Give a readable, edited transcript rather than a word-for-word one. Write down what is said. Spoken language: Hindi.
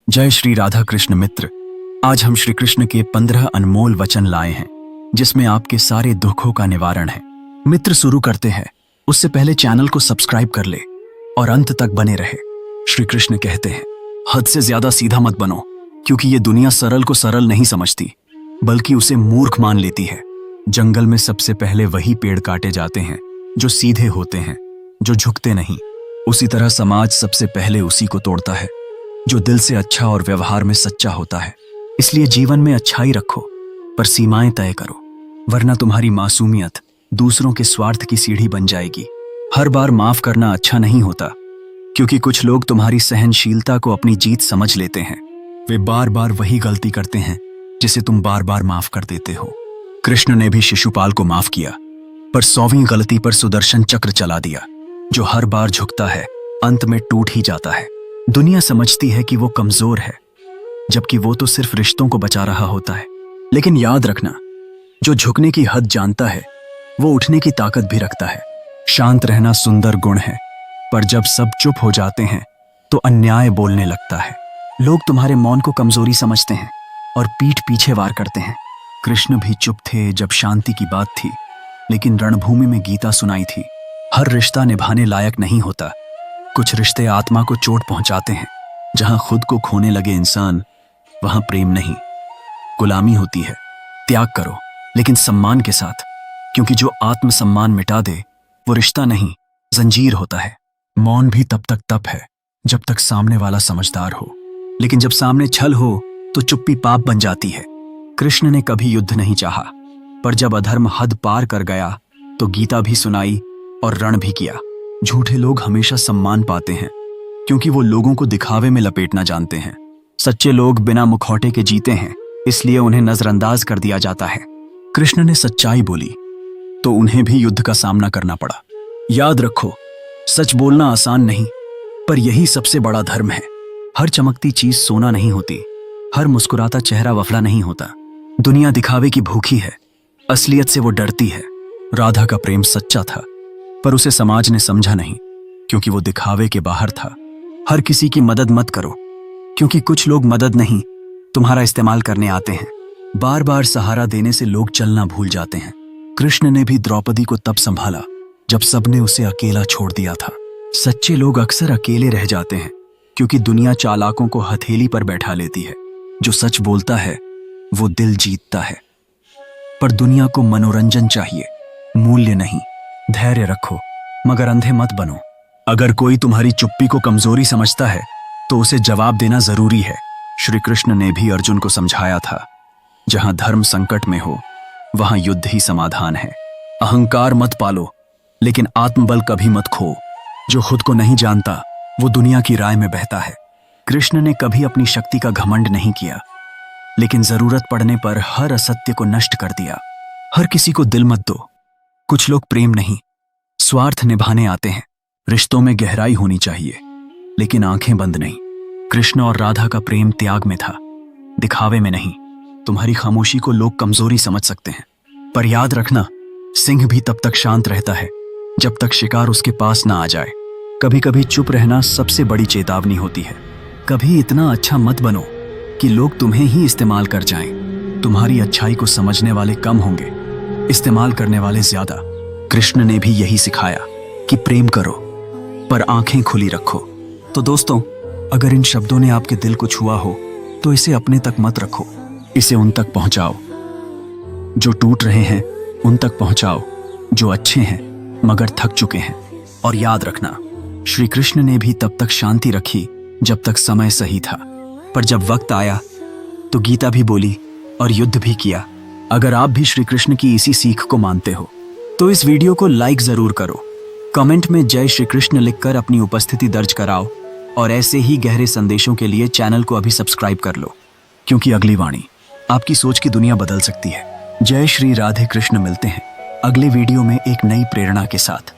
जय श्री राधा कृष्ण मित्र। आज हम श्री कृष्ण के 15 अनमोल वचन लाए हैं जिसमें आपके सारे दुखों का निवारण है। मित्र, शुरू करते हैं उससे पहले चैनल को सब्सक्राइब कर ले और अंत तक बने रहे। श्री कृष्ण कहते हैं, हद से ज्यादा सीधा मत बनो, क्योंकि ये दुनिया सरल को सरल नहीं समझती बल्कि उसे मूर्ख मान लेती है। जंगल में सबसे पहले वही पेड़ काटे जाते हैं जो सीधे होते हैं, जो झुकते नहीं। उसी तरह समाज सबसे पहले उसी को तोड़ता है जो दिल से अच्छा और व्यवहार में सच्चा होता है। इसलिए जीवन में अच्छाई रखो पर सीमाएं तय करो, वरना तुम्हारी मासूमियत दूसरों के स्वार्थ की सीढ़ी बन जाएगी। हर बार माफ करना अच्छा नहीं होता, क्योंकि कुछ लोग तुम्हारी सहनशीलता को अपनी जीत समझ लेते हैं। वे बार बार वही गलती करते हैं जिसे तुम बार बार माफ कर देते हो। कृष्ण ने भी शिशुपाल को माफ किया, पर 100वीं गलती पर सुदर्शन चक्र चला दिया। जो हर बार झुकता है अंत में टूट ही जाता है। दुनिया समझती है कि वो कमजोर है, जबकि वो तो सिर्फ रिश्तों को बचा रहा होता है। लेकिन याद रखना, जो झुकने की हद जानता है वो उठने की ताकत भी रखता है। शांत रहना सुंदर गुण है, पर जब सब चुप हो जाते हैं तो अन्याय बोलने लगता है। लोग तुम्हारे मौन को कमजोरी समझते हैं और पीठ पीछे वार करते हैं। कृष्ण भी चुप थे जब शांति की बात थी, लेकिन रणभूमि में गीता सुनाई थी। हर रिश्ता निभाने लायक नहीं होता। कुछ रिश्ते आत्मा को चोट पहुंचाते हैं। जहां खुद को खोने लगे इंसान, वहां प्रेम नहीं, गुलामी होती है। त्याग करो, लेकिन सम्मान के साथ, क्योंकि जो आत्मसम्मान मिटा दे वो रिश्ता नहीं, जंजीर होता है। मौन भी तब तक तप है जब तक सामने वाला समझदार हो, लेकिन जब सामने छल हो तो चुप्पी पाप बन जाती है। कृष्ण ने कभी युद्ध नहीं चाहा, पर जब अधर्म हद पार कर गया तो गीता भी सुनाई और रण भी किया। झूठे लोग हमेशा सम्मान पाते हैं, क्योंकि वो लोगों को दिखावे में लपेटना जानते हैं। सच्चे लोग बिना मुखौटे के जीते हैं, इसलिए उन्हें नजरअंदाज कर दिया जाता है। कृष्ण ने सच्चाई बोली तो उन्हें भी युद्ध का सामना करना पड़ा। याद रखो, सच बोलना आसान नहीं, पर यही सबसे बड़ा धर्म है। हर चमकती चीज सोना नहीं होती, हर मुस्कुराता चेहरा वफला नहीं होता। दुनिया दिखावे की भूखी है, असलियत से वो डरती है। राधा का प्रेम सच्चा था, पर उसे समाज ने समझा नहीं, क्योंकि वो दिखावे के बाहर था। हर किसी की मदद मत करो, क्योंकि कुछ लोग मदद नहीं, तुम्हारा इस्तेमाल करने आते हैं। बार बार सहारा देने से लोग चलना भूल जाते हैं। कृष्ण ने भी द्रौपदी को तब संभाला जब सबने उसे अकेला छोड़ दिया था। सच्चे लोग अक्सर अकेले रह जाते हैं, क्योंकि दुनिया चालाकों को हथेली पर बैठा लेती है। जो सच बोलता है वो दिल जीतता है। पर दुनिया को मनोरंजन चाहिए, मूल्य नहीं। धैर्य रखो, मगर अंधे मत बनो। अगर कोई तुम्हारी चुप्पी को कमजोरी समझता है तो उसे जवाब देना जरूरी है। श्री कृष्ण ने भी अर्जुन को समझाया था, जहां धर्म संकट में हो वहां युद्ध ही समाधान है। अहंकार मत पालो, लेकिन आत्मबल कभी मत खो। जो खुद को नहीं जानता वो दुनिया की राय में बहता है। कृष्ण ने कभी अपनी शक्ति का घमंड नहीं किया, लेकिन जरूरत पड़ने पर हर असत्य को नष्ट कर दिया। हर किसी को दिल मत दो। कुछ लोग प्रेम नहीं, स्वार्थ निभाने आते हैं। रिश्तों में गहराई होनी चाहिए, लेकिन आंखें बंद नहीं। कृष्ण और राधा का प्रेम त्याग में था, दिखावे में नहीं। तुम्हारी खामोशी को लोग कमजोरी समझ सकते हैं, पर याद रखना, सिंह भी तब तक शांत रहता है जब तक शिकार उसके पास ना आ जाए। कभी कभी चुप रहना सबसे बड़ी चेतावनी होती है। कभी इतना अच्छा मत बनो कि लोग तुम्हें ही इस्तेमाल कर जाएं। तुम्हारी अच्छाई को समझने वाले कम होंगे, इस्तेमाल करने वाले ज्यादा। कृष्ण ने भी यही सिखाया कि प्रेम करो पर आंखें खुली रखो। तो दोस्तों, अगर इन शब्दों ने आपके दिल को छुआ हो तो इसे अपने तक मत रखो, इसे उन तक पहुंचाओ जो टूट रहे हैं, उन तक पहुंचाओ जो अच्छे हैं मगर थक चुके हैं। और याद रखना, श्री कृष्ण ने भी तब तक शांति रखी जब तक समय सही था, पर जब वक्त आया तो गीता भी बोली और युद्ध भी किया। अगर आप भी श्री कृष्ण की इसी सीख को मानते हो तो इस वीडियो को लाइक जरूर करो। कमेंट में जय श्री कृष्ण लिखकर अपनी उपस्थिति दर्ज कराओ, और ऐसे ही गहरे संदेशों के लिए चैनल को अभी सब्सक्राइब कर लो, क्योंकि अगली वाणी आपकी सोच की दुनिया बदल सकती है। जय श्री राधे कृष्ण। मिलते हैं अगले वीडियो में एक नई प्रेरणा के साथ।